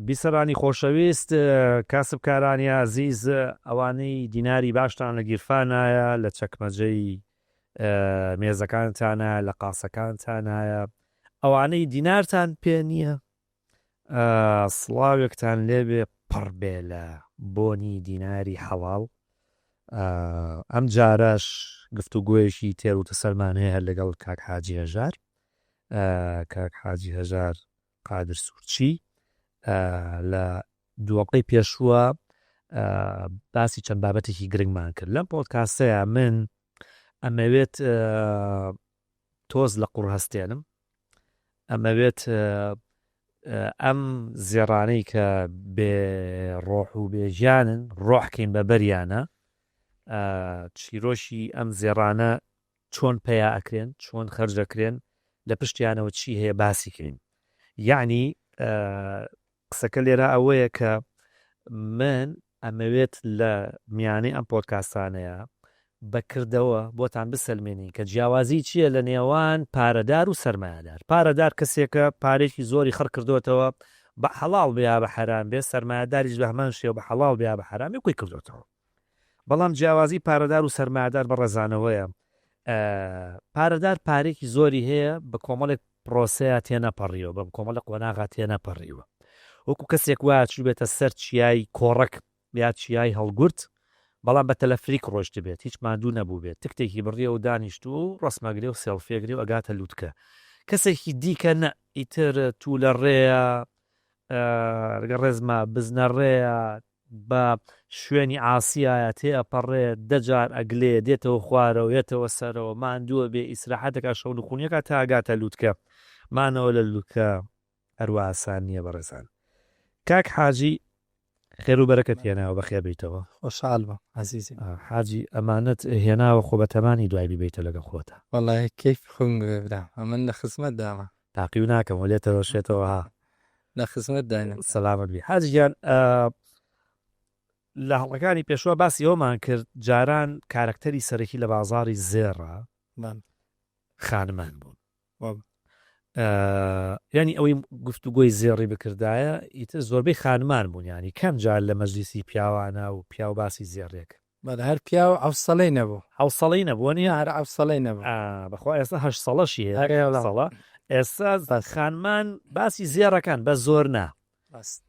بیسەرانی خۆشەویست کاسبکارانی عزیز ئەوانەی دیناری باشتان لە گیرفانایە لە چەکمەجەی مێزەکانتانە لە قاسەکانتانایە ئەوانەی دینارتان پێ نییە سڵاوێکتان لێبێ پڕ بێ لە بۆنی دیناری حەڵاڵ. ئەم جارەش گفتوگویەکی تێروتە سەرمان هەیە لەگەڵ کاک حاجی هەژار، کاک حاجی هەژار قادر سوورچی لە دووەقەی پێشووە باسی چەند بابەتێکی گرنگمان کرد. لەم پۆدکاستەیە من ئەمەوێت تۆز لە قوڕ هەستێنم، ئەمەوێت ئەم زێڕانەی کە بێ ڕۆح و بێژیانن ڕۆحکەین بە بەریانە، چیرۆشی ئەم زێڕانە چۆن پەیا ئەکرێن، چۆن خەرجەکرێن، لە پشتیانەوە چی هەیە باسیکەین. یعنی قسەکە لێرە ئەوەیە کە من ئەمەوێت لە میانەی ئەم پۆدکاستانەیە بەکردەوە بۆتان بسەلمێنین کە جیاوازی چییە لە نێوان پارەدار و سەرمایهدار. پارەدار کەسێکە پارێکی زۆری خەڕ کردوێتەوە بە حەڵاڵ بیا بە حەرام بێ، سەرمایهداریش بە هەمان شێوە بە حەڵاڵ بیا بە حەرام کوی کردوێتەوە. بەڵام جیاوازی پارەدار و سەرمایهدار بە ڕێزانەوەیە. پارەدار پارێکی زۆری هەیە بە کۆمەڵێک پرۆسەیە تێنەپەڕیەوە، بە کۆمەڵە قۆناغا تێنەپەڕیوە، وەکو کەسێک وایە چوو بێتە سەر چیای کۆڕک یا چیای هەڵگورت، بەڵام بە تەلەفریک ڕۆشت بێت، هیچ ماندوو نەبوو بێت، تکتێکی بڕیە و دانیشتو و ڕسمەگرێ و سێڵفێگرێ و ئەگاتە لووتکە. کەسێکی دیکە نە، ئیتر تو لە ڕێە ڕگە ڕێزمە بزنە ڕێە بە شوێنی ئاسیایە تێئەپەڕێ، دەجار ئەگلێ دێتەوە خوارەوە یێتەوە سەرەوە، ماندووە بێ ئیسراحەتەکە شەو نخونیەکە تا ئەگاتە لووتکە. مانەوە لە لووتکە هەروە ئاسان نییە بەڕێزان. کاک حاجی خێر و بەرەکەت هێناوە بەخێر بیتەوە. خۆشحاڵ بە عەزیزی. حاجی ئەمانەت هێناوە خۆ بە تەمانی دوای بیبیتە لەگەڵ خۆتە. وەڵای کەیف خۆم بدام، ئەمن لە خزمەت دامە، تاقی و ناکەم و لێتەوە شێتەوە ها لە خزمەت داینە. سەلامت بی. حاجی گیان لە هەڵەکانی پێشوە باسی ئەومان کرد جاران کارکتەری سەرەکی لە بازاری زێڕە خانمان بوون، ینی ئەوەی گفتوگۆی زێڕی بکردایە ئیتر زۆربەی خانمان بوون، ینی کەم جار لە مەجلیسی پیاوانە و پیا و باسی زێڕێک بەڵێ هەر پیا و حەوسەڵەی نەبوو، حەوسەڵەی نەبووە نیە، هەر حەوسەڵەی نەبوو. بەخوا ئێستا 8 ساڵەشی هەیە، ئێستا خانمان باسی زێڕەکان بە زۆر نا،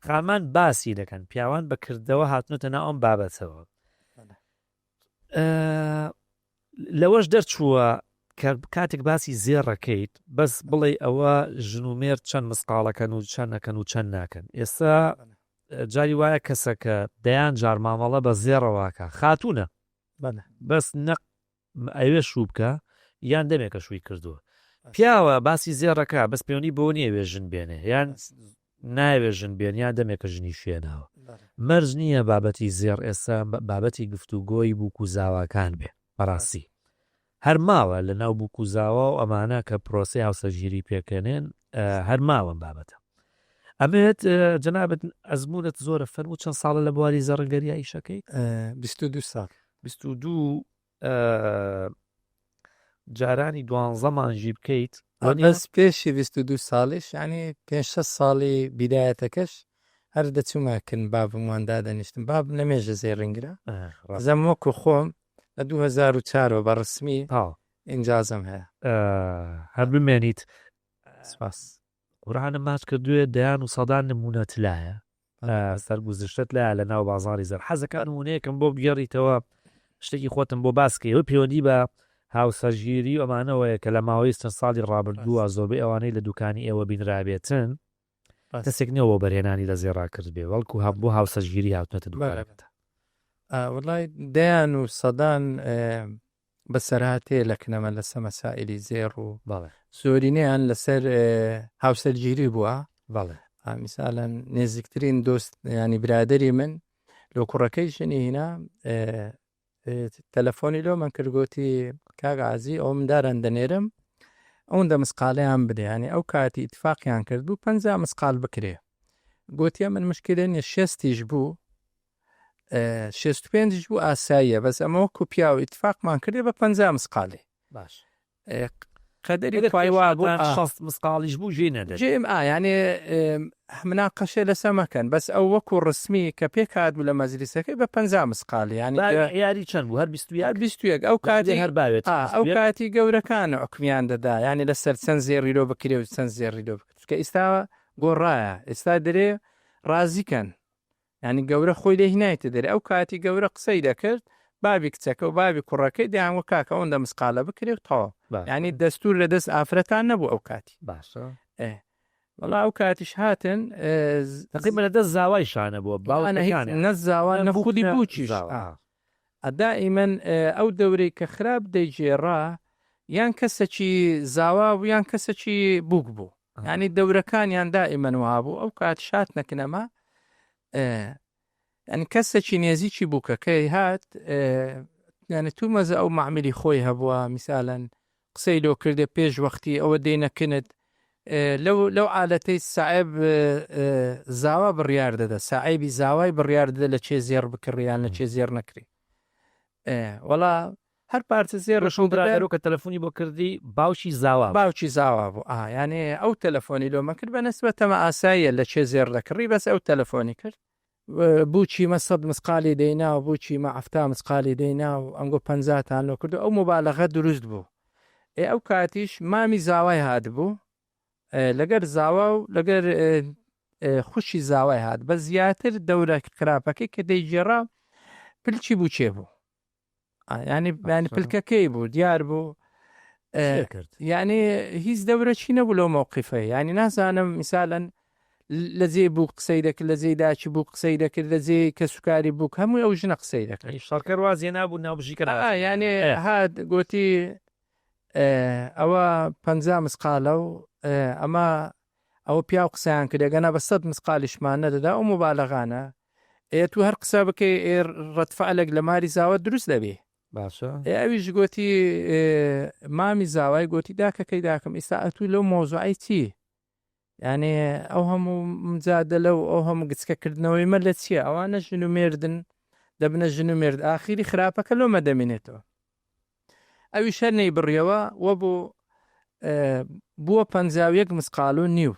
خانمان باسی دەکەن، پیاوان بەکردەوە هاتنۆتە ناو ئەم بابەتەوە. لەوەش دەرچووە کاتێک باسی زێڕەکەیت بەس بڵێ ئەوە ژنومێر چەند مسقالەکەن و چەند نەکەن و چەند ناکەن. ئێستا جاری وایە کەسەکە دەیان جار مامەڵە بە زێڕەواکە خاتونە بەس نەق ئەوێ شوو بکە یان دەمێکە شووی کردووە. پیاوە باسی زێڕەکە بەس پێوەنی بۆ نییە وێژن بێنێ یان ناوێژن بێن یان دەمێکە ژنی شوێنەوە. مەرج نییە بابەتی زێڕ ئێستا بابەتی گفتوگۆی بووک و زاواکان بێ. بەڕاستی هەر ماوە لە ناو بووک و زاوە و ئەمانە کە پرۆسی هاوسەرگیری پێکەنێن هەر ماوەم بابەتە. ئەمێت جەنابەت ئەزمونت زۆرە فەرموو چەند ساڵە لە بواری زەڕەنگەریایی شەکەیت؟ 22 ساڵ. 22 جارانی 12 مانژی بکەیت بەس پێشی 22 ساڵیش ینی 5 ساڵی بیدایەتەکەش هەر دەچوومەکن بابموان دادەنیشتم، بابم لە مێژە زێڕنگرە زەم وەکو خۆم لە 2004 بە ڕسمی ئینجازم هەیە هەر بمێنیت. سپاس. قورآنە ماچ کردووێ دەیان و سەدان نمونەتلایە سەرگوزشتت لایە لە ناو بازاری زەر. حەزەکە نمونەیەکم بۆ بگەڕیتەوە شتێکی خۆتم بۆ باسکەوە پەیوەندی بە هاوسەرگیری و ئەمانەوەیە کە لە ماوەی چەند ساڵی ڕابردووە زۆربەی ئەوانەی لە دوکانی ئێوە بینرابێتن کەسێک نەوە بەرهێنانی لە زێڕا کرد بێ وەڵکو بۆ هاوسەرگیری هاتنێتە دوکانەکەتە. وڵای دەیان و سەدان بەسەرهاتێ لە کنەمە لەسە مەسائلی زێڕ و زۆرینەیان لەسەر هاوسەرگیری بووە. میساڵەن نێزیکترین دۆست ینی برادری من لۆ کوڕەکەی ژنی هینا تەلەفۆنی لۆ من کردگوتی کاگازی ئەو منداران دەنێرم ئەوەندە مسقالەیان بدە، ینی ئەو کاتی ئیتفاقیان کرد بوو 50 مسقال بکرێ. گوتیە من مشکلە نیە 60 بوو 65 بوو ئاساییە، بەس ئەمە وەکو پیا و ئیتفاقمان کردێ بە 50 مسقالی. باش قەدەری خوای بوو شەست مسقاڵیش بوو ژێ نەدەێت جێم یعنی مناقەشە لەسە مەکەن بەس ئەو وەکو ڕسمی کە پێک هاتبوو لە مەجلیسەکەی بە 50 مسقاڵی ینی یاری چەند بوو هەر 21 ئەو کاتی هەر باوێت ئەو کاتی گەورەکانە ئۆکمیان دەدا ینی لەسەر چەند زێڕیرۆ بکرێ و چەند زێڕیرۆ بکرێت کە ئێستا گۆڕایە ئێستا دەرێ ڕازیکەن ینی گەورە خۆی لێ هینایتە دەرێ ئەو کاتی گەورە قسەی دەکرد بابی کچەکە و بابی کوڕەکەی دەیانوە کاکە ئەوەندە مسقالە بکرێ و تەواو ینی دەستور لە دەست ئافرەتان نەبوو ئەو کاتی باشە وڵا ئەو کاتیش هاتن تقریبا لە دەست زاوای شانە بووە نەزاوان نەخودی بووچیش دائیمەن ئەو دەورەی کە خراپ دەیجێڕا یان کەسەکی زاوا و یان کەسەکی بووک بوو ینی دەورەکانیان دائیمەن وابوو ئەو کات شات نەکنەما ئەن کەسێکی نێزیکی بووکەکەی هات یانە تو مەزە ئەو معاملی خۆی هەبووە میسالەن قسەی لۆ کردێ پێش وەختی ئەوە دێنەکند لەو عادەتەی ساعب زاوا بڕیار دەدە ساعیبی زاوای بڕیار دەدە لە چێ زێر بکڕیان لە چێ زێر نەکری وەڵا هەر پارچە زێر ڕشودرا کە تەلەفۆنی بۆ کردی باوکی زاوا بوو یانێ ئەو تەلەفۆنی لۆمە کرد بە نسبەتەمە ئاساییە لە چێ زێر دەکڕی بەس ئەو تەلەفۆنی کرد بووچی مە 100 مسقالی دەینا و بووچی مە 70 مسقالی دەینا و ئەنگۆ 50تان لۆ کرد ئەو مۆبالەغە دروست بوو ئەو کاتیش مامی زاوای هات بوو لەگەر زاوا و لەگەر خوشی زاوای هات بە زیاتر دەورە خراپەکەی کە دەیگێڕا پلچی بوو چێ بوو ینی پلکەکەی بوو دیار بوو یعنی هیچ دەورە چی نەبوو لەو مووقیفە ینی نازانم میسالەن لە جێ بوو قسەی دەکرد لە جێی داچی بوو قسەی دەکرد لە جێ کە سوکاری بوو هەمووی ئەو ژنە قسەی دەکرد شەڕکە وازیە نابوو ناوبژیکە ینی هات گوتی ئەوە 50 مسقالە و ئەمە ئەوە پیا و قسەیان کردێگەنا بە 100 مسقالیشمان نەدەدا ئەو مۆبالەغانە تو هەر قسە بکەی ڕەتفعلێک لە ماری زاوە دروست دەبێ باشە ئەویش گوتی مامی زاوای گوتی داکەکەی داکەم ئێستا ئەتوی لەو مۆزوعی چی یعنی ئەو هەموو مجادلە و ئەو هەموو گچکەکردنەوەی مە لە چییە ئەوانە ژن و مێردن دەبنە ژن و مێرد ئاخیری خراپەکە لۆمە دەمێنێتەوە ئەوی شەرنەی بڕیەوە وە بووە 51 مسقال و نیو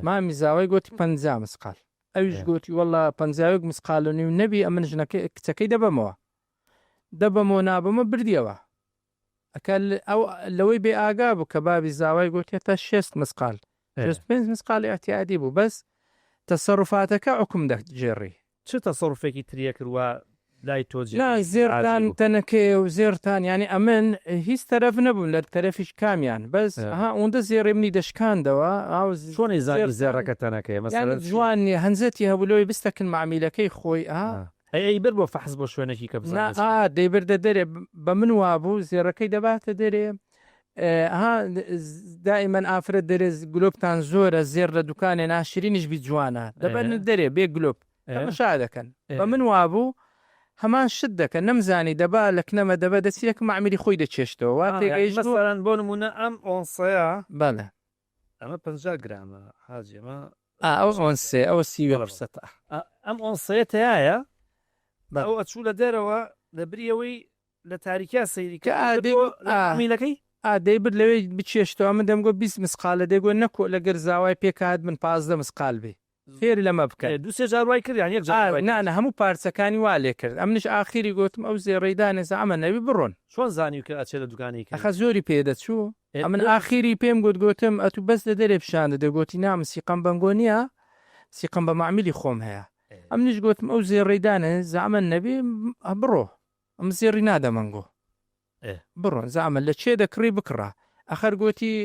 مامی زاوای گوتی 50 مسقال ئەویش گوتی وەڵا 51 مسقال و نیو نەبی ئەمن ژنەکە کچەکەی دەبەمەوە نابەمە بردیەوە ئەکە ئەو لەوەی بێ ئاگا بوو کە بابی زاوای گوتێتە 6 مسقال 5 مسقالی احتیادی بوو بەس تەسەڕوفاتەکە حکم دەجێڕی چ تەسەڕوفێکی تریە کردووە لای تۆ زێرتان تەنەکێ و زێرتان ینی ئەمن هیچ تەرەف نەبوون لە تەرەفیش کامیان بەس ئەوەندە زێڕێ منی دەشکاندەوە چۆنی زێڕەکە تەنەکەی مەسەلەن جوانی هەنجەتی هەبولەوەی بستەکن معمیلەکەی خۆی ئەیبەر بۆ فەحز بۆ شوێنێکی کە دەیبردە دەرێ بە من وابوو زێڕەکەی دەباتە دەرێ دائیمەن ئافرەت دەرێ گلۆپتان زۆرە زێر لە دوکانێ ناشرینیش بی جوانە دەبەن دەرێ بێ گلۆپ مەشا دەکەن بە من وابوو هەمان شت دەکەن نەمزانی دەبا لە کنەمە دەبە دەچیەکە معمیری خۆی دەچێشتەوە مەسەلەن بۆ نمونە ئەم ئۆنسەیە بەڵێ ئەمە 50 گرامە حاجێمە ئەو ئۆنسێ ئەوە 30 ئەم ئۆنسەیە تایە ئەو ئەچوو لە دەرەوە دەبریەوەی لە تاریکیا سەیریکە میلەکەی دەیبرد لەوێ بچێشتەوە من دەمگۆ 20 مسقالە دەیگۆ نەکۆ لەگەر زاوای پێکات من 15 مسقال بێ فێری لەمە بکە دوسێ جاروای کردیان یەک نانە هەموو پارچەکانی وا لێ کرد ئەمنش ئاخیری گوتم ئەو زێڕێدانێز ئەمە نەوی بڕۆن چۆن زانی کە ئەچێت لە دوکانی ئەخە زۆری پێدەچوو ئەمن ئاخیری پێم گوتم ئەتو بەس لە دەرێ پیشاندە دەگوتی نام سیقم بەنگۆ نییە سیقم بە معمیلی خۆم هەیە ئەمنیش گوتم ئەو زێڕێدانە زەمە نەبێ بڕۆ ئەم زێڕی نادەمەنگۆ بڕۆن زەمە لە چێ دەکڕی بکڕە ئەخەر گوتی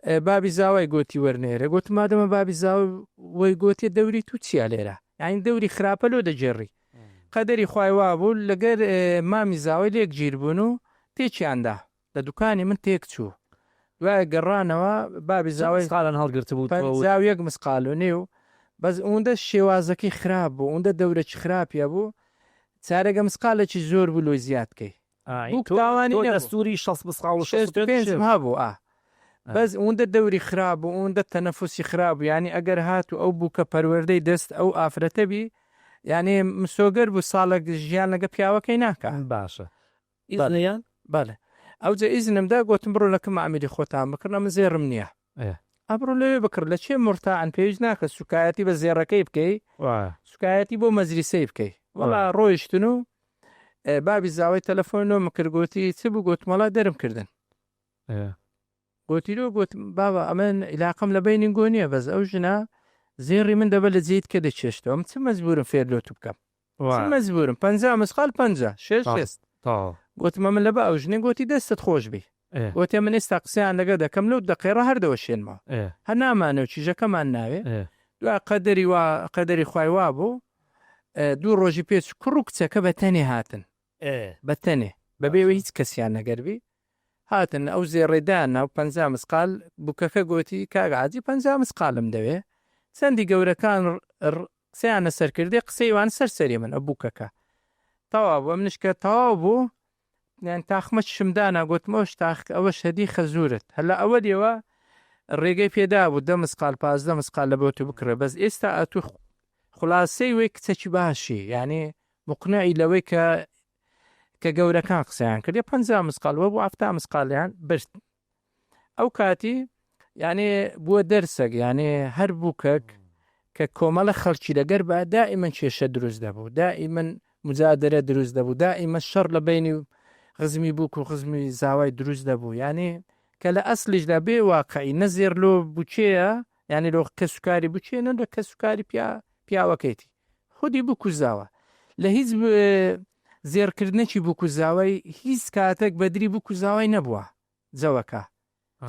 بابی زاوای گوتی وەرنێرە گوت مادەمە بابی زاوی گوتی دەوری تو چیە لێرە یعنی دەوری خراپە لۆ دەجێڕی قەدەری خوای وا بوو لەگەر مامی زاوای لێک گیر بوون و تێکیاندا لە دوکانی من تێک چوو دوای گەڕانەوە بابی زاوای خاڵەن هەڵگرتە بوو زاویەک مسقال و نێو بەس ئەوەندە شێوازەکەی خراپ بوو ئەوەندە دەورەی خراپە بوو چارەگە مسقالێکی زۆر بوو لۆی زیادکەی دەستوری 6 مسقال هەبوو بەس ئەوەندە دەوری خراپ بوو ئەوەندە تەنەفوسی خراپ بوو ینی ئەگەر هاتو ئەو بوو کە پەروەردەی دەست ئەو ئافرەتە بی یعنی مسۆگەر بوو ساڵێک ژیان لەگە پیاوەکەی ناکە باشە ئیزنیان بەڵێ ئەو جە ئیزنم دا گوتم بڕۆ لەکەم ئامیری خۆتان بکردە من زێڕم نییە ئەبڕۆ لەوێ بکرد لە چێ مرتاعن پێویست ناکە سوکایەتی بە زێڕەکەی بکەی سوکایەتی بۆ مەجلیسەی بکەی وەڵا ڕۆیشتن و بابی زاوای تەلەفۆنەوە مکردگوتی چ بوو گوتمەڵا دەرم کردن گوتیرۆ گوتم بابا ئەمن علاقەم لە بینین گۆ نییە بەس ئەو ژنە زێڕی من دەبە لە جێیت کە دەچێشتەوە چ مەجبورم فێرلۆ تو بکەم مەجبورم 50 مسقال 50 6 گوتمە من لەبە ئەو ژنێ گوتی دەستت خۆش بی گوتێ من ئێستا قسەیان لەگە دەکەم لەو دقیقە هەردەوە شێنمەوە هەر نامانە و چیژەکەمان ناوێ دوای قەدەری خوای وا بوو 2 ڕۆژی پێچ کوڕ و کچەکە بە تەنێ هاتن بە تەنێ بەبێەوە هیچ کەسیان نەگەربی هاتن ئەو زێڕێدان ناو 50 مسقال بووکەکە گوتی کاگعاجی 50 مسقالم دەوێ چەندی گەورەکان قسەیانە سەرکردی قسەیوان سەرسەری من ئە بووکەکە تەوا بوو ئەم نشکە تەواو بوو تاخمە شمدانە گوتمەوەش تاخ ئەوە شەدی خەزورت هەلا ئەوە دێوە ڕێگەی پێدا بوو 10 مسقال 15 مسقال لە بۆ تو بکڕێ بەس ئێستا ئەتو خلاصەی وێ کچەکی باشی یعنی مقنعی لەوەی کە گەورەکان قسەیان کردی 50 مسقالەوە بۆ 7 مسقالیان برد ئەو کاتی یعنی بووە دەرسێک یعنی هەر بووکەک کە کۆمەڵە خەڵکی لەگەر بە دائیمەن کێشە دروست دەبوو دائیمەن مجادلە دروست دەبوو دائیمە شەڕ لە بینی غزمی بووک و غزمی زاوای دروست دەبوو یعنی کە لە ئەسلیشدا بێ واقعی نەزێرلۆ بچەیە یعنی لۆ کە سوکاری بچێنە لە کە سوکاری پیاوەکەیتی خودی بووک و زاوە لە هیچ زێرکردنەکی بووک و زاوای هیچ کاتێک بەدری بووک و زاوای نەبووە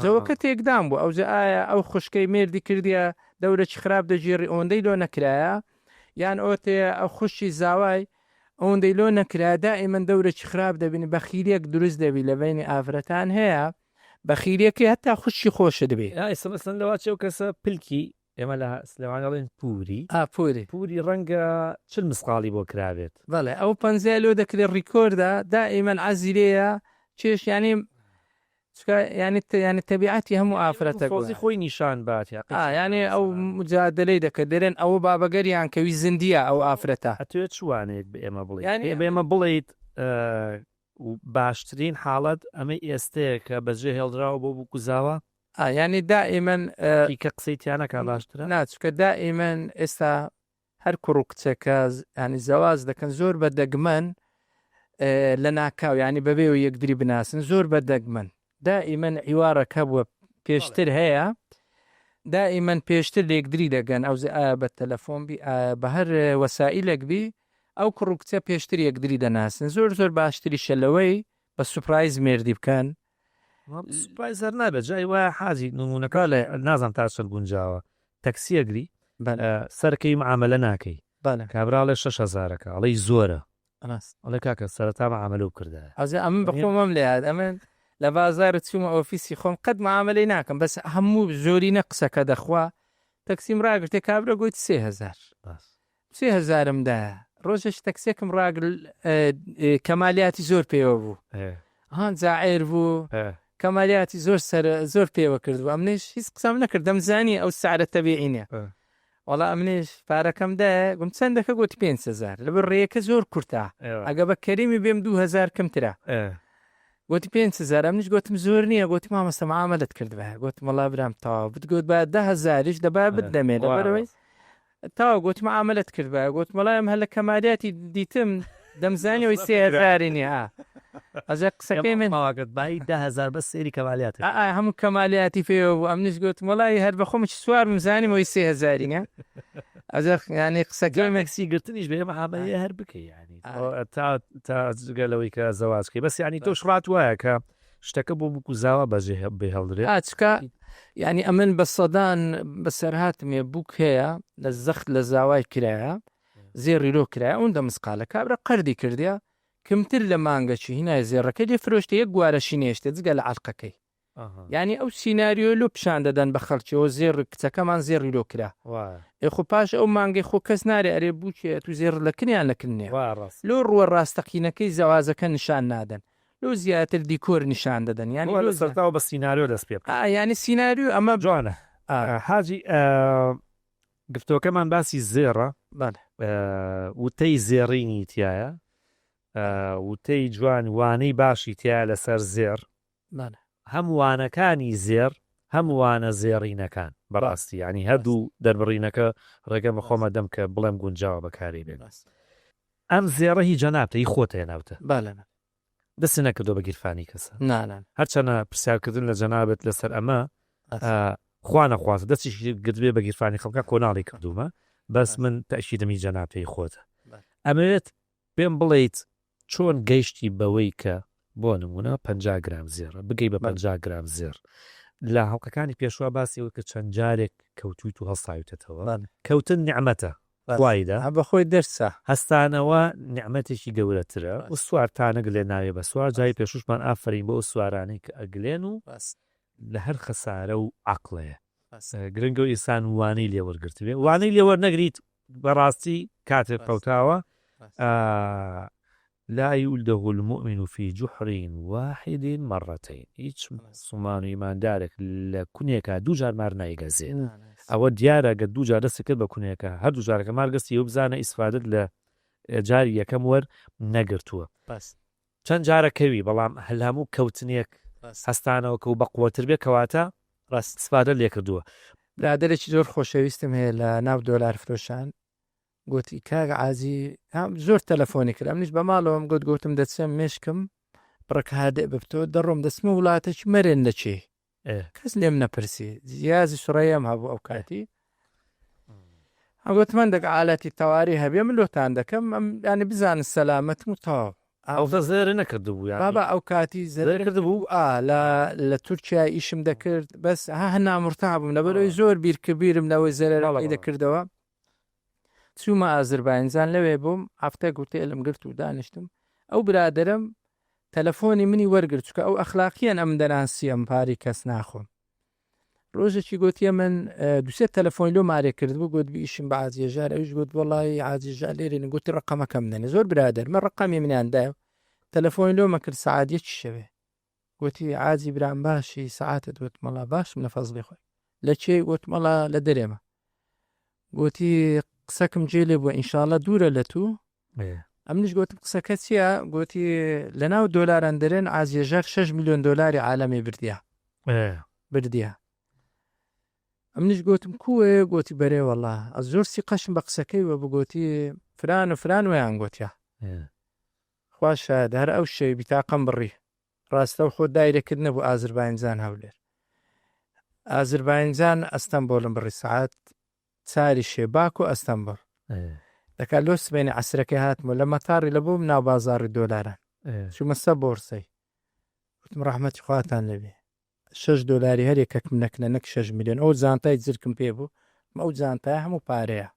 جەوەکە تێکدام بوو ئەوجە ئایا ئەو خوشکەی مێردی کردیە دەورەی خراپ دەژێڕی ئەوەندەی لۆ نەکرایە یان ئۆتێ ئەو خوشی زاوای ئەوەندەی لۆ نەکرا دائیمەن دەورەی خراپ دەبینی بەخیلێک دروست دەبی لە بینی ئافرەتان هەیە بەخیلەکەی هەتا خوشی خۆشە دەبێت ئێستا لەوا چێو کەسە پلکی ئێمە لە سلێوانەڵێن پوری ڕەنگە چل مسقاڵی بۆ کرابێت بەڵێ ئەو 50 لۆ دەکرێت ڕیکۆردا دائیمەن عەزیرەیە چێش ینی تەبیعەتی هەموو ئافرەتە خۆی نیشان بات ینی ئەو مجادلەی دەکە دەرێن ئەوە بابەگەریان کەوی زیندیە ئەو ئافرەتە ئەتوێت چوانێک بە ئێمە بڵێ بێمە بڵیت باشترین حاڵەت ئەمە ئێستەیە کە بەجێ هێڵدراوە بۆ بووک و زاوە ینی دائیمەن کە قسەی تیانەکە باشترە ناچکە دائیمەن ئێستا هەر کوڕ و کچەکە ینی زەواز دەکەن زۆر بە دەگمەن لە ناکاو ینی بەبێ و یەکدری بناسن زۆر بە دەگمەن دائیمەن عیوارەکە بووە پێشتر هەیە دائیمەن پێشتر لێکدری دەگەن ئەو بە تەلەفۆن بە هەر وەسائلێک بی ئەو کوڕ و کچە پێشتر یەکدری دەناسن زۆر باشتری شەلەوەی بە سوپرایز مێردی بکەن زەر نابێت جای وایە حاجی نمونونەکە لە نازان تا چەند گونجاوە تەکسیەگری سەرکەی معاملە ناکەی کابراڵێ 6,000ەکە ئەڵەی زۆرە ئەڵێ کاکە سەرەتا معاملە و کردە ئەزێ ئەمن بەخۆمەم لێات ئەمن لە بازار چوومە ئۆفیسی خۆم قەت معاملەی ناکەم بەس هەموو زۆرینە قسەکە دەخوا تەکسیم ڕاگرتێ کابرا گوتی 3,000 ڕۆژێش تەکسێکم ڕاگر کەمالیاتی زۆر پێوە بوو هەند زاعێر بوو کەمالیاتی زۆر پێوە کردبوو ئەمنێش هیچ قسەم نەکرد دەمزانی ئەو سعرە تەبیعینە وەڵا ئەمنێش پارەکەم دایە گوم چەندەکە گوتی 5,000 لەبەر ڕێیەکە زۆر کورتە ئەگە بە کەریمی بێم 2,000 کەمترە گوتی 5,000 ئەمنیش گوتم زۆر نییە گوتی مامەستە معاملەت کردبە گوتم وەڵا برام تاوا بتگوت بە 10,000ش دەبا بدەمێ لەبەرەوەی تاوا گوتی معاملەت کردبە گوتم وەڵام هەر لە کەمالیاتی دیتم دەمزانیەوەی 3,000 نییە ئەجا قسەکەی من ماواگەت بای 10,000 بە سێری کەمالیات هەموو کەمالیاتی پێوە بوو ئەمنیش گوتم وەڵی هەر بە خۆمە سوار بمزانیمەوەی 3,000 ئەجا ینی قسەکەی مەکسی گرتنیش بێ معاملەیە هەر بکەی ینی تا جگەلەوەی کە زەوازکەی بەس ینی تۆ شڕات وایە کە شتەکە بۆ بووک و زاوە بەجێ بێهەڵدرێت ئاچکە ینی ئەمن بە سەدان بەسەرهاتمێ بووک هەیە لە زەخت لە زاوای کرایە زێڕی لۆ کرایە ئەوەندە مسقالە کابرا قەردی کردیا کەمتر لە مانگەچی هینای زێڕەکەی لێ فرۆشتە یەک گوارەشی نێشتە جگە لە عەلقەکەی ینی ئەو سیناریۆ لۆ پیشان دەدەن بە خەڵکیەوە زێڕ کچەکەمان زێڕی لۆ کرا خۆ پاش ئەو مانگەی خۆ کەس نارێ ئەرێ بووکێ تو زێڕ لەکنیان لەکردنێ لۆ ڕووە ڕاستەقینەکەی زەوازەکە نیشان نادەن لۆ زیاتر دیکۆر نیشان دەدەن ینی سەرتاوە بە سیناریۆ دەست پێ ینی سیناریۆ ئەمە جوانە حاجی گفتۆکەمان باسی زێڕە وتەی زێڕینی تایە وتەی جوان وانەی باشی تایە لەسەر زێر هەمووانەکانی زێر هەمووانە زێڕینەکان بەڕاستی ینی هەردوو دەربڕینەکە ڕێگەمە خۆمە دەم کە بڵێم گونجاوە بەکاری بێن ئەم زێڕە هی جەنابتە هی خۆتە هێناوتە دەستی نەکردو بە گیرفانی کەسە هەرچەنە پرسیارکردن لە جەنابێت لەسەر ئەمە خوا نەخوازە دەستی گرتبێ بە گیرفانی خەڵکە کۆناڵی کردومە بەس من تەشیدەمی جەنابتەی خۆتە ئەمەوێت پێم بڵێیت چۆن گەیشتی بەوەی کە بۆ نمونە 50 گرام زێڕە بگەی بە 50 گرام زێر لە هەڵقەکانی پێشوا باسیەوە کە چەند جارێک کەوتویت و هەڵساوتەوە کەوتن نیعمەتە خوایدا بەخۆی دەرسە هەستانەوە نیعمەتێکی گەورەترە و سوارتانە گلێ ناوێ بە سوار جای پێشوشمان ئافرین بۆ سوارانەی کە ئەگلێن و لە هەر خەسارە و عەقڵەیە گرنگە و ئینسان وانەی لێوەرگرتوێ وانەی لێوەرنەگریت بەڕاستی کاتێک پەوتاوە لا يولده المؤمن في جحر واحد مرتين هیچ مسلمان و ئیماندارێک لە کونێکە دوو جار مار نایگەزێ ئەوە دیارە گە دوو جار دەستی کرد بە کونێکە هەردوو جارەکە مارگەستی و بزانە ئیسفادت لە جاری یەکەم وەر نەگرتووە چەند جارە کەوی بەڵام هەلهەموو کەوتنێک هەستانەوە کە و بەقوەتر بێ کەواتە ڕاست استفادە لێ کردووە برادێکی زۆر خۆشەویستم هەیە لە ناو دۆلار فرۆشان گوتی کاک عازی زۆر تەلەفۆنی کرد ئەمنیش بە ماڵەوەم گوتم دەچێم مێشکم بڕکە هادێ ببتۆ دەڕۆم دەسمە وڵاتێکی مەرێن دەچێ کەس لێم نەپرسی زیازی سوڕەیەم هەبوو ئەو کاتی گوتمان دەگە ئالاتی تەواری هەبێ من لۆتان دەکەم ینی بزانن سەلامەتم و تەواو ئەو زێرە نەکردبوو بابا ئەو کاتی زەرە کردبوو لە تورکیا ئیشم دەکرد بەس هەنامڕتا بووم لەبەرەوەی زۆر بیرکەبیرم لەوەی زەرەی دەکردەوە چوومە ئازربایجان لەوێ بووم هەفتە گوتێ لەم گرت و دانیشتم ئەو برادەرم تەلەفۆنی منی وەرگرت چکە ئەو ئەخلاقیان ئەم دەناسی ئەم پاری کەس ناخۆم ڕۆژێکی گوتیە من دوسێت تەلەفۆنی لۆ مارێ کرد بوو گوت بیشم بە عازیێژار ئەوش گوت وەڵی عازیێژار لێرێن گوتی ڕقەمەکەم دەنێ زۆر برادەر من ڕقەمی منیاندایە تەلەفۆنی لۆمە کرد سعادیەکی شەوێ گوتی عازی برام باشی سعاتت وت مەڵا باشم لە فەزلی خۆی لە چێ وت مەڵا لە دەرێمە گوتی قسەکم جێلێ بووە ئینشاڵە دوورە لە تو ئەمنیش گوتم قسەکە چییە گوتی لە ناو دۆلاران دەرێن عازیێژار 6 میلیۆن دۆلاری عالەمی بردیە ئەمنیش گوتم کوێ گوتی بەرێ وەڵا ئەس زۆر سیقەشم بە قسەکەی وە بگوتی فران و فران ویان گوتیا خواشە هەر ئەو شەوی بیتاقەم بڕی ڕاستە و خۆ دایرەکرد نەبوو ئازربایجان هەولێر ئازربایجان ئەستەمبۆڵم بڕی سعات چاری شێباک و ئەستەمبڵ دەکات لۆ سبێنی عسرەکەی هاتمەوە لە مەتاڕی لە بووم ناو بازاڕی دۆلاران چوومەسە بۆرسەی وتم ڕەحمەتی خواتان لەبێ 6 دۆلاری هەرێکەکم نەکنە نەک 6 میلیۆن ئەو جانتای زرکم پێ بوو ئەو جانتای هەموو پارەیە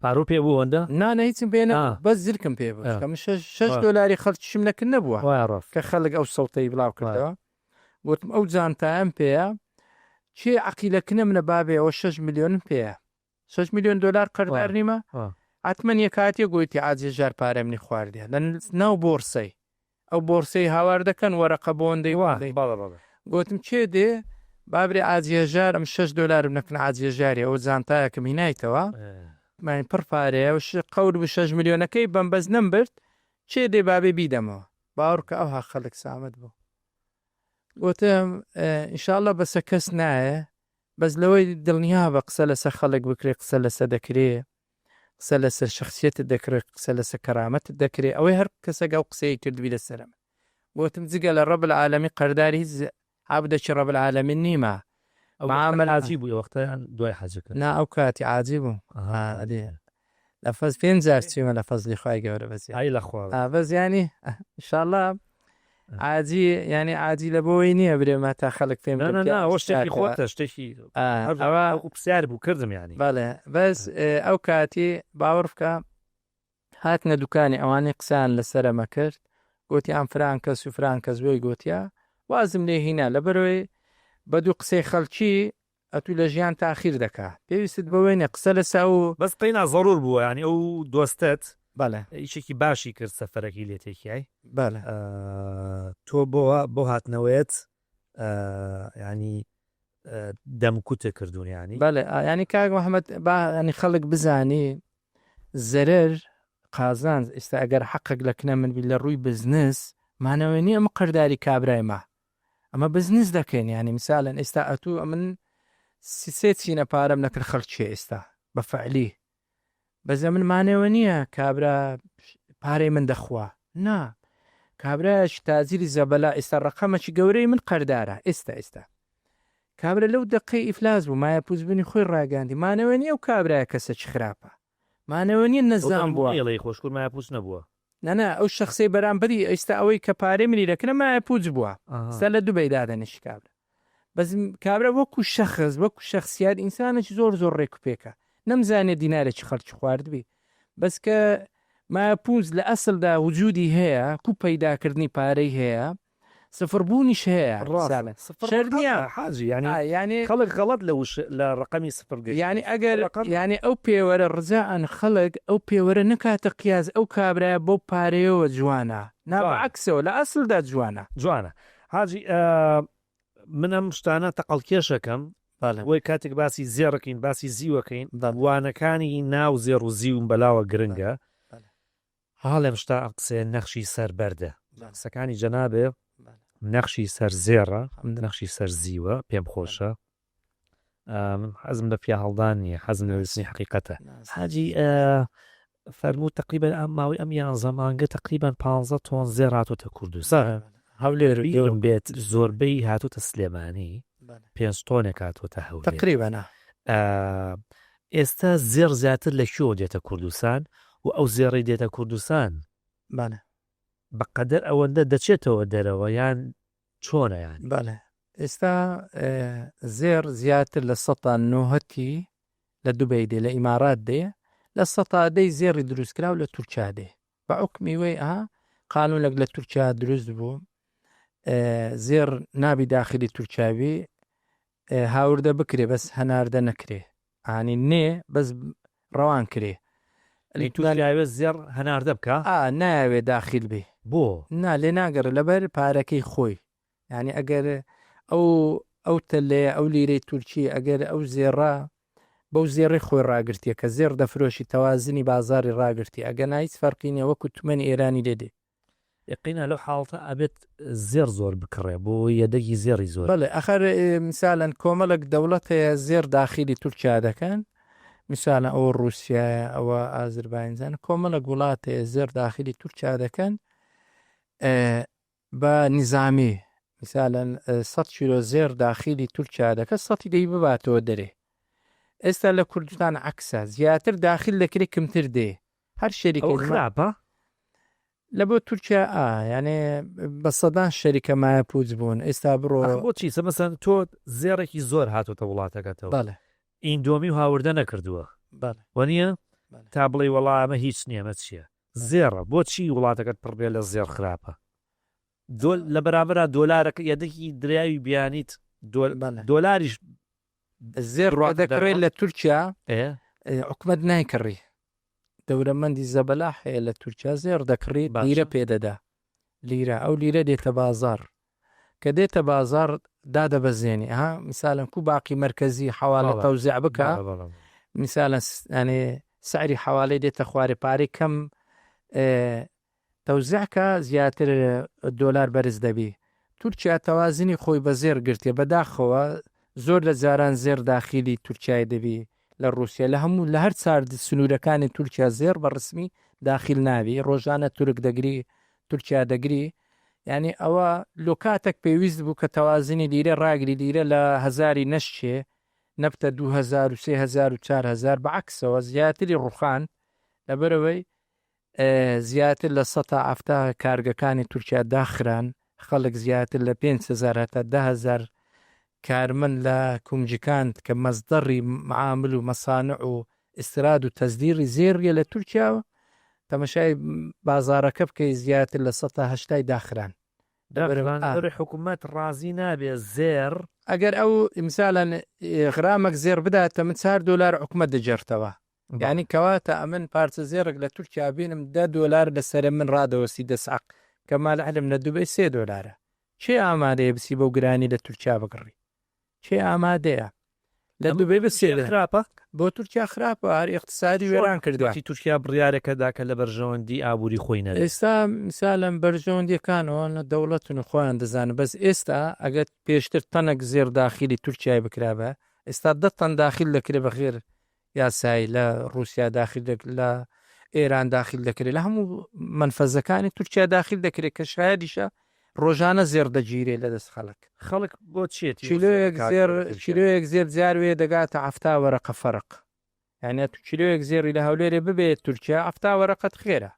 پارۆ پێ بوو ئەوەندە نانە هیچم پێێنە بەس زرکم پێ بوو 6 دۆلاری خەڵکیشم نەکرد نەبووە کە خەڵک ئەو سەڵتەی بڵاو کردەوە گوتم ئەو جانتایەم پێەیە چێ عەقیلەکنە منە بابێ ئەوە 6 میلیۆنم پێەیە 6 میلیۆن دلار قەردار نیمە حتمما یە کاتێ گوتی عازیێژار پارە منی خواردیە لە ناو بۆرسەی ئەو بۆرسەی هاوار دەکەن وەرەقە بۆندەی گوتم چێ دێ بابرێ عازیێژار ئەم 6 دلارم نەکن عازیێژاری ئەوە جانتایەکەم هینایتەوە ماین پڕ پارەیە و قەور ب 6 میلیۆنەکەی بەم بەز نەمبرد چێ دێ بابێ بیدەمەوە باوڕکە ئەوها خەڵک سامت بوو گوتم ئینشاءڵڵە بەسە کەس نایە بەس لەوەی دڵنیا بە قسە لەسەر خەڵک بکرێ قسە لەسەر دەکرێ قسە لەسەر شخصیەتت دەکرێت قسە لەسەر کەرامەتت دەکرێت ئەوەی هەر کەسەگە و قسەی کردوی لەسەرم بۆتم جگە لە ڕەب العالەمی قەرداری عابدەکی ڕەب العالەمین نیمە معامل عاجی بوو وەختەیان دوای حەجەکە نا ئەو کاتی عاجی بوو لە فەز 5 چیمە لە فەزلی خوای گەورە بەزی ئای لەخوا بەز ینی ئینشاءڵڵا عاجی ینی عاجی لە بۆی نییە برێمە تا خەڵک پێم شتێکی خۆتە شتێکی ئەوە پرسیار بوو کردم ینی بەڵێ بەس ئەو کاتی باوەڕ بکە هاتنە دوکانی ئەوانەی قسان لەسەرەمە کرد گوتی ئەم فران کەس و فران کەس بۆی گوتیا وازم لێ هینا لەبەرەوەی بە دوو قسەی خەڵکی ئەتوو لە ژیان تاخیر دەکا پێویست بەوەی قسە لەسا و بەس قەینا زەڕور بووە ینی ئەو دۆستت بەڵێ ئیشێکی باشی کرد سەفەرەکی لێتێکیای بەڵێ تۆ بۆ هاتنەوەیت ینی دەمکوتە کردوون ینی بەڵێ ینی کاک محەممەد ینی خەڵک بزانی زەرەر قازان ئێستا ئەگەر حەقێک لە کنە من بی لە ڕووی بزنس مانەوەی نیە ئەمە قەرداری کابرای ما ئەمە بزنس دەکەین ینی مثالەن ئێستا ئەتوو من سێ چینە پارەم نەکرد خەڵکی ئێستا بە فعلی بەزە من مانەوە نییە کابرا پارەی من دەخوا نا کابراش تازیری زەبەلا ئێستا ڕقەمەکی گەورەی من قەردارە ئێستا کابرا لەو دقی ئیفلاس بوو مایە پوزبنی خۆی ڕاگەاندی مانەوە نیە و کابراە کەسە خراپە مانەوە نیە نەزان بووە خۆشکور مایە پوس نەبووە نەنا ئەو شخصی بەرامبەری ئێستا ئەوەی کە پارەی ملی دەکەن مایە پوچ بووە ستا لە دووبەی دادەنیش کابرا بەس کابرا وەکو شەخص وەکو شخصیات ئینسانێکی زۆر ڕێک و پێکە نەمزانێت دیینارێکی خەرچ خواردبی بەس کە ماپوز لە ئەسڵدا وجودی هەیە کو پەیداکردنی پارەی هەیە سفربوونیش هەیە شەرنیە حاجی ینی خەڵک غەڵەت لە ڕقەمی سفر ینی ئەگەر ینی ئەو پێوەرە ڕزاان خەڵک ئەو پێوەرە نکاتە قیاز ئەو کابراە بۆ پارەیەوە جوانە ناعکسەوە لە ئەسڵدا جوانە حاجی منم شتانە تەقەڵکێشەکەم وی کاتێک باسی زێڕەکەین باسی زیوەکەین وانەکانی ناو زێڕ و زیوم بەلاوە گرنگە حاڵێم شتا قسێ نەخشی سەر بەردە قسەکانی جەنابێ نەخشی سەر زێڕە نەخشی سەر زیوە پێم خۆشە حەزم لە پیا هەڵدان نیە حەزم لە وێستنی حقیقەتە حاجی فەرموو تقریبان ئەم ماوەی ئەم یان زەمانگە تقریبان 15 تۆن زێڕ هاتوۆتە کوردستان هەولێر بێت زۆربەی هاتوۆتە سلێمانی 5 تۆنێک هاتوۆتە هەولێر تقریبانە ئێستا زێڕ زیاتر لە شۆ دێتە کوردستان و ئەو زێڕی دێتە کوردستان بەقەدەر ئەوەندە دەچێتەوە دەرەوە یان چۆنە یان بەڵێ ئێستا زێر زیاتر لە 1990 لە دوبەی دێ لە ئیمارات دێ لە 100 زێڕی دروستکراو لە تورکیا دێ بە عوکمی وەی قانونێک لە تورکیا دروست بوو زێر نابی داخلی تورکیاوی هاوردە بکرێ بەس هەناردە نەکرێ ئانی نێ بەس ڕەوان کرێ تواناوێت زێر هەناردە بکە ناوێ داخل بێ بۆ نا لێ ناگەڕ لەبەر پارەکەی خۆی یعنی ئەگەر ئەو تەلێ ئەو لیرەی تورکی ئەگەر ئەو زێڕە بەو زێڕی خۆی ڕاگرتیە کە زێر دەفرۆشی تەوازنی بازاری ڕاگرتی ئەگە نایت فەرقینە وەکو تومەنی ئێرانی دێدێ یقینە لەو حاڵتە ئەبێت زێر زۆر بکڕێ بۆ یەدەگی زێڕی زۆر بڵێ ئەخەر مثالەن کۆمەڵک دەوڵەت هەیە زێر داخلی تورکیا دەکەن مثالە ئەوە رووسایە ئەوە ئازربایجان کۆمەڵک وڵاتێ زێر داخلی تورکیا دەکەن بە نظامی مثالەن 100 کیلۆ زێر داخلی تورکیا دەکە 100 دەی بباتەوە دەرێ ئێستا لە کوردستان عکسە زیاتر داخل دەکرێت کمتر دێ هەر شەریکە خراپە لە بۆ تورکیا یعنی بە سەدان شەریکە مایە پوچ بوون ئێستا بڕۆ بۆچی سەمەسەن تۆ زێڕێکی زۆر هاتوتە وڵاتەکەتەوە بەڵێ ئیندۆمی و هاوردە نەکردووە وەنیە تا بڵێ وەڵا ئەمە هیچ نیەمە چییە زێڕە بۆچی وڵاتەکەت پڕبێ لە زێر خراپە لە بەرامبەرە دۆلارەکە یەدەکی دراوی بیانیت دۆلاریش زێر ڕادەکڕێت لە تورکیا حکومت نایکڕی دەورەمەندی زەبەلا هەیە لە تورکیا زێر دەکڕێت لیرە پێدەدا لیرە ئەو لیرە دێتە بازار کە دێتە بازار دادەبەزێنی مثالەن کو باقی مرکزی حواڵە تەوزیع بکە مثالەن سعری حواڵەی دێتە خوارێ پارەی کەم تەوزیعکە زیاتر دۆلار بەرز دەبی تورکیا تەوازنی خۆی بە زێر گرتێ بەداخەوە زۆر لە جاران زێر داخلی تورکیای دەبی لە رووسیا لە هەموو لە هەر چارد سنوورەکانی تورکیا زێر بە ڕسمی داخل ناوی ڕۆژانە تورک دەگری تورکیا دەگری یعنی ئەوە لۆکاتێک پێویست بوو کە تەوازنی لیرە ڕاگری لیرە لە هەزاری نەشتێ نەبتە 2000 و 3000 و 4000 بەعکسەوە زیاتری ڕوخان لەبەرەوەی زیاتر لە 100 کارگەکانی تورکیا داخران خەڵک زیاتر لە 5,000 تا 10,000 کارمن لە کومجیکان کە مەزدەڕی معامل و مەسانع و ئستراد و تەزدیری زێریە لە تورکیاوە تەمەشای بازارەکە بکەی زیاتر لە 180 داخران حکوومەت ڕازی نابێ زێر ئەگەر ئەو ئیمسالەن غرامێک زێر بداتە من $4 حکومەت دەجێرتەوە یعنی کەواتە ئەمن پارچە زێرێک لە تورکیا بینم $10 لەسەر من ڕادەوەسی دەسعق کەمال عەلم لە دوبەی $3 چێ ئامادەیە بسی بەو گرانی لە تورکیا بگڕی چێ ئامادەیە لە دوبێ بەسێ خراپە بۆ تورکیا خراپە هەر اقتصادی وێران کردووە تورکیا بڕیارێکەدا کە لە بەرژەوەندی ئابووری خۆی نەدە ئێستا میسالەن بەرژەوەندیەکانەوە دەوڵەت و خۆیان دەزانن بەس ئێستا ئەگەر پێشتر تەنەک زێر داخلی تورکیای بکرابە ئێستا 10 تەن داخل دەکرێت بەخێر یاسایی لە رووسیا داخل لە ئێران داخل دەکرێت لە هەموو منفەزەکانی تورکیا داخل دەکرێت کە شایدیشە ڕۆژانە زێر دەگیرێت لە دەست خەڵک بۆ چێت کیلۆیەک زێر جاروێ دەگاتە 7 وەرەقە فەرق یعنی تو کیلۆیەک زێری لە هەولێرێ ببێت تورکیا 7 وەرەقەت خێرە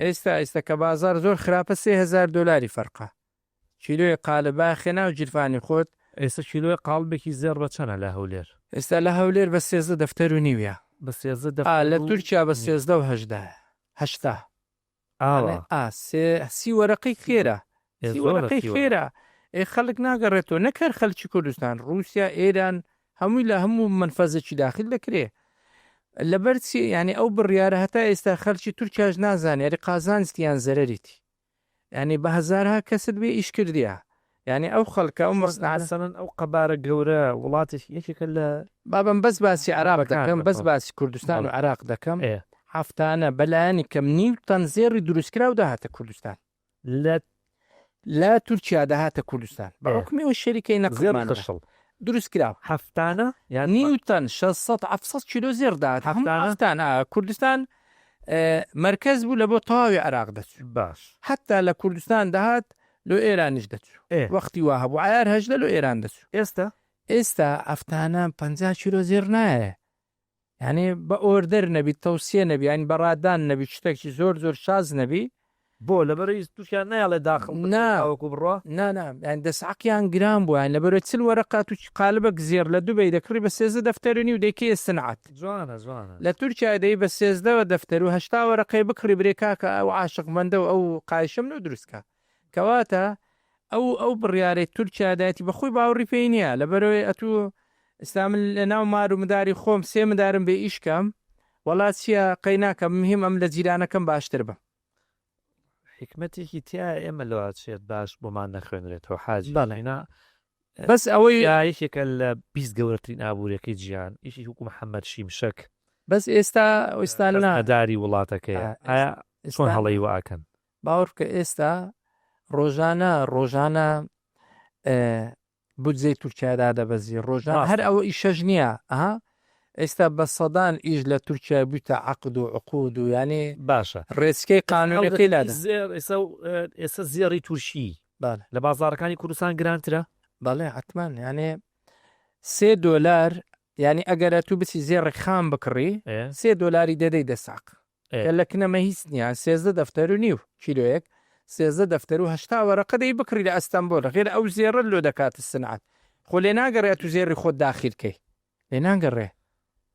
ئێستا کە بازار زۆر خراپە 3000 دلاری فەرقە کیلۆی قالبا خێنا و جیرفانی خۆت ئێستا کیلۆی قاڵبێکی زێر بە چەنە لە هەولێر ئێستا لە هەولێر بە 13 دەفتەر و نیویە بە 13 لە تورکیا بە 13 و 18 سی وەرەقەی خێرە وەرەقەی خێرە خەڵک ناگەڕێتەوە نەکەر خەلکی کوردستان رووسیا ئێران هەمووی لە هەموو منفەزێکی داخل دەکرێت لەبەرچی ینی ئەو بڕیارە هەتا ئێستا خەلکی تورکیاش نازانێت یاری قازانستیان زەرریتی ینی بە هەزارها کەست بێ ئیش کردیە ینی ئەو خەڵکە ئەو مەسنەن ئەو قەبارە گەورە وڵاتێک یەکێکە لە بابم بەس باسی عراق دەکەم بەس باسی کوردستان و عراق دەکەم هەفتانە بەلایانی کەم نیو تەن زێڕی دروستکرا و داهاتە کوردستان لە تورکیا داهاتە کوردستان بەڕکمیەوە شەریکەی نەقزێمانشڵ دروستکرا هەفتانە یان نیوتەن 600 کیلۆ زێر داهات هەفتانە کوردستان مرکز بوو لە بۆ تەواوی عراق دەچوو باش حتا لە کوردستان داهات لۆ ئێرانیش دەچوو وەختی وا هەبوو عیار هەژدە لۆ ئێران دەچوو ئێستا ئەفتانە 50 کیلۆ زێر نایە یعنی بە ئۆردەر نەبی تەوسیە نەبی ینی بەڕادان نەبی شتێکی زۆر زۆر شاز نەبی بۆ لەبەرەی تووشیان نایڵێ داخڵ ناوەکو بڕۆ ینی دەسعقیان گران بووە لە بەرە چل وەرەقات و قالبەک زێر لە دوبەی دەکڕی بە 13 دەفتەرنی و دەیکێ سنعات جوانە لە تورکیا دەی بە 13 دەفتەر و 8 وەرەقەی بکڕی برێکاکە ئەو عاشقمەندە و ئەو قایشم و دروستکە کەواتە ئەو بڕیارەی تورکیادایەتی بەخۆی باوەڕی پێی نییە لە بەرەوەی ئەتوو ئستامل لە ناو مار و مداری خۆم 3 مدارم بێ ئیشکەم وڵات چییە قەی ناکەم مهم ئەم لە جیرانەکەم باشتر بم حکمتێکی تیا ئێمە لەواتێت باش بۆمان نەخوێنرێتەوە حاج بەڵێنا بەس ئەوەی یەکێکە لە 20 گەورەترین ئابوووریەکەی جیان ئیشی حکوم محەممەد شیمشەک بەس ئێستا لەداری وڵاتەکەی ئایا چۆن هەڵی واکەن باوەڕ کە ئێستا ڕۆژانە بودجەی تورکیادا دەبەزی ڕۆژان هەر ئەوە ئیشەژ نییە ئێستا بە سەدان ئیش لە تورکیا بوویتە عقد و عقود و ینی باشە ڕێچکەی قانونەکەی لا ئێستا زێڕی تووشی لە بازارەکانی کوردستان گرانترە بەڵێ حتمان یانێ $3 ینی ئەگەرە تو بچی زێڕێک خام بکڕی $3 دەدەی دەساق لە کنەمە هیچ نییە 13 دەفتەر و نیو کیلۆیەک 13 دەفتەر و 8 وەرەقە دەی بکڕی لە ئەستەمبۆل غێر ئەو زێڕە لۆ دەکاتە سنعات خۆ لێ ناگەڕێت تو زێڕی خۆت داخیرکەی لێ ناگەڕێ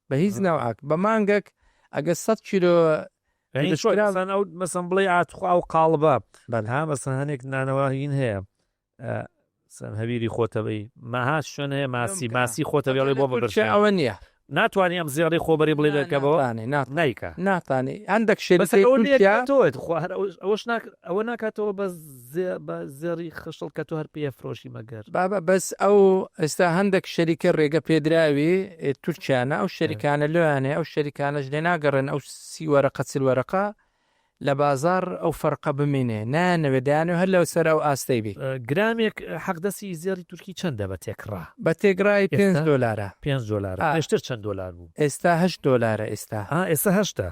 بە هیچ ناوعاک بە مانگەک ئەگە 100 کیلۆ ئەو مەسم بڵێ ئاتخوا و قاڵبە بەها مەسن هەنێک نانەوەهین هەیە سن هەویری خۆتەبەی مەها شوێن هەیە ماسی خۆتەبێڵی بۆ بەبرچ ئەوە نییە ناتوانانی ئەم زێڕی خۆبەری بڵێ دەکەبەوە نیکە ناتانی هەندێک ئەوە ناکاتەوە بە زێڕی خشتڵ کە تۆ هەر پێ فرۆشی مەگەر بابە بەس ئەو ئێستا هەندێک شەریکە ڕێگە پێدراوی تورکیانە ئەو شەریکانە لەوانێ ئەو شەریکانەش لێ ناگەڕێن ئەو 30 وەرەقە 40 وەرەقە لە بازار ئەو فەرقە بمێنێ نانەوێدایانە هەر لەو سەر ئەو ئاستەی بی گرامێک حەقدەسی زێری تورکی چەندە بە تێکڕا بە تێگرای $5 $5 پێشتر چەند دلار بوو ئێستا $8 ئێستا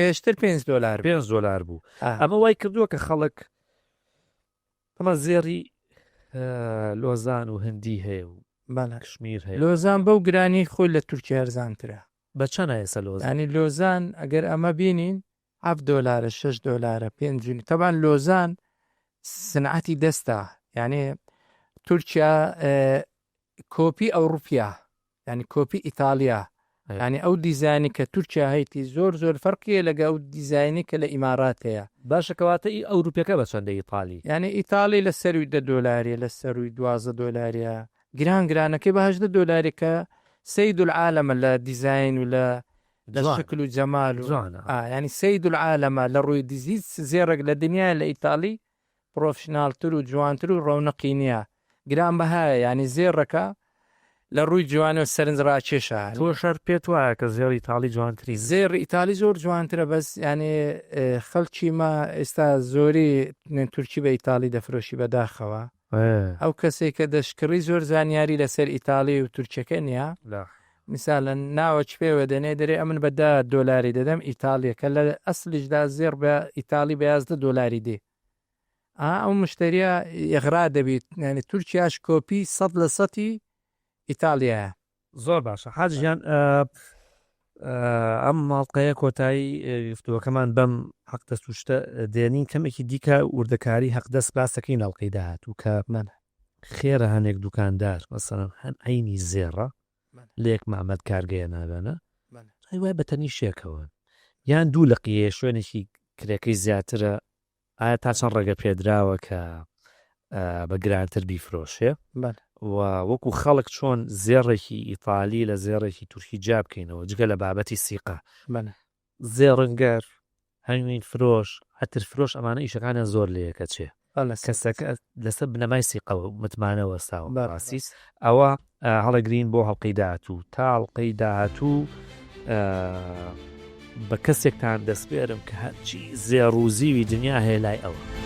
پێشتر $5 بوو ئەمە وای کردووە کە خەڵک ئەمە زێری لۆزان و هەندی هەیە و کشمیر هەیە لۆزان بەو گرانی خۆی لە تورکیا هەرزانترە بە چەند ئێستا لۆزان ینی لۆزان ئەگەر ئەمە بینین $7 $6 5 تەبان لۆزان سنعەتی دەستە یعنی تورکیا کۆپی ئەوروپیا ینی کۆپی ئیتالیا ینی ئەو دیزانی کە تورکیا هەیەی زۆر فەرقیە لەگە ئەو دیزایانی کە لە ئیمارات هەیە باشەکەواتە ئەوروپیەکە بە چەندە ئیتالی ینی ئیتالی لە سەروی $10 لە سەروی $12 گرانەکەی بە $8 کە سید العالەمە لە دیزاین و لە شکل و جەمال و ینی سید العالەمە لە ڕووی دیزیت زێڕێک لە دنیا لە ئیتالی پرۆفشنالتر و جوانتر و ڕەونەقی نییە گران بەهایە ینی زێڕەکە لە ڕووی جوانە سەرنج ڕاکێشە تۆ شەر پێت وایە کە زێڕ ئیتاڵی جوانتری زێر ئیتالی زۆر جوانترە بەس ینی خەڵکی ما ئێستا زۆری تورکی بە ئیتالی دەفرۆشی بەداخەوە ئەو کەسێک کە دەشکڕی زۆر زانیاری لەسەر ئیتالی و تورکەکە نییە میسالە ناوەچ پێوە دەنێ دەرێ ئەمن بە $10 دەدەم ئیتالیەکە لە ئەسلیشدا زێر بە ئیتالی بە $11 دێ ئەو مشتریە یەغرا دەبیت ینی تورکیاش کۆپی 100% ئیتالیایە زۆر باشە حاجیان ئەم ماڵقەیە کۆتایی گفتووەکەمان بەم حەقدەستوشتە دێنین کەمێکی دیکە وردەکاری حەقدەست باسەکەی ناڵقەی داهات و کە من خێرە هەنێک دوکاندار مەسەڵەن هەن عینی زێڕە لێک مامەد کارگەیە نابێنە وای بەتەنی شێکەوە یان دوو لەقیە شوێنێکی کرێکەی زیاترە ئایا تا چەند ڕێگە پێدراوە کە بە گرانتر بیفرۆشێ و وەکو خەڵک چۆن زێڕێکی ئیتالی لە زێڕێکی تورکی جا بکەینەوە جگە لە بابەتی سیقا زێڕنگەر هەنگوین فرۆش هەتر فرۆش ئەمانە ئیشەکانە زۆر لەیەکە چێ کەسەکە لەسەر بنەمای سیقەوە متمانەوە ساوە باسیس ئەوە هەڵەگرین بۆ هەڵقەی داهاتوو تا هەڵقەی داهاتوو بە کەسێکتان دەستپێرم کە هەرچی زێڕوزیوی دنیا هەیە لای ئەوە